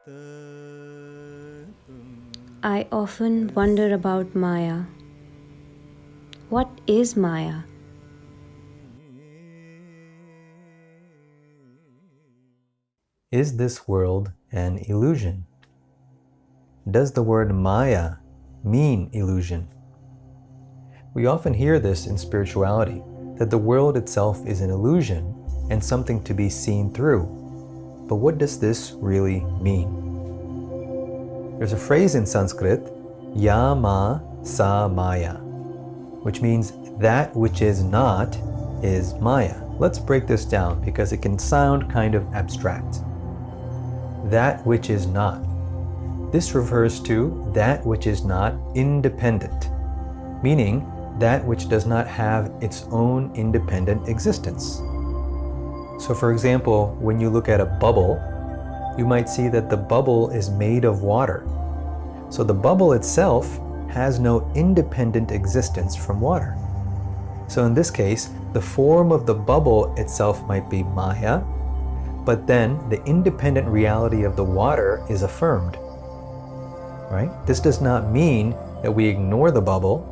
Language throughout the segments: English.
I often wonder about Maya. What is Maya? Is this world an illusion? Does the word Maya mean illusion? We often hear this in spirituality, that the world itself is an illusion and something to be seen through. But what does this really mean? There's a phrase in Sanskrit, ya ma sa maya, which means that which is not is Maya. Let's break this down because it can sound kind of abstract. That which is not. This refers to that which is not independent, meaning that which does not have its own independent existence. So for example, when you look at a bubble, you might see that the bubble is made of water. So the bubble itself has no independent existence from water. So in this case, the form of the bubble itself might be Maya, but then the independent reality of the water is affirmed. Right? This does not mean that we ignore the bubble.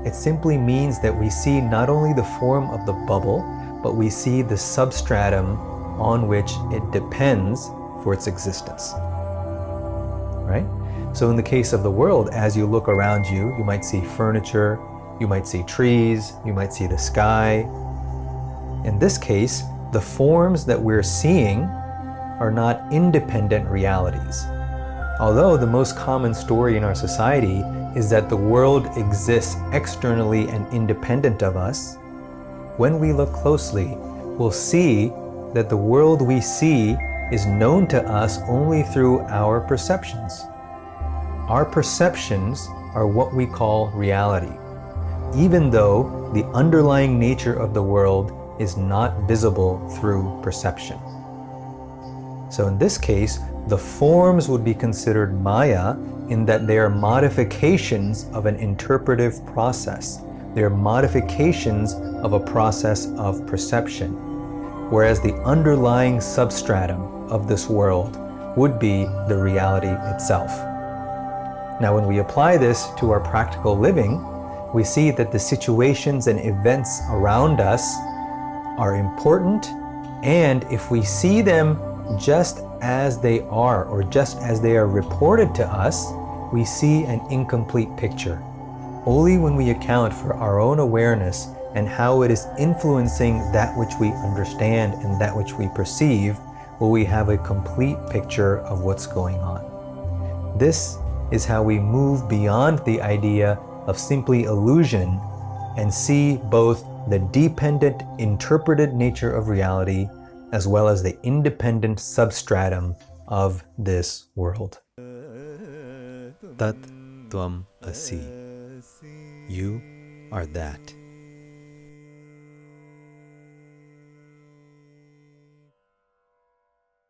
It simply means that we see not only the form of the bubble, but we see the substratum on which it depends for its existence. Right? So in the case of the world, as you look around you, you might see furniture, you might see trees, you might see the sky. In this case, the forms that we're seeing are not independent realities. Although the most common story in our society is that the world exists externally and independent of us, when we look closely, we'll see that the world we see is known to us only through our perceptions. Our perceptions are what we call reality, even though the underlying nature of the world is not visible through perception. So in this case, the forms would be considered Maya in that they are modifications of an interpretive process. They are modifications of a process of perception, whereas the underlying substratum of this world would be the reality itself. Now, when we apply this to our practical living, we see that the situations and events around us are important, and if we see them just as they are or just as they are reported to us, we see an incomplete picture. Only when we account for our own awareness and how it is influencing that which we understand and that which we perceive will we have a complete picture of what's going on. This is how we move beyond the idea of simply illusion and see both the dependent interpreted nature of reality as well as the independent substratum of this world. Tat Tvam Asi. You are that.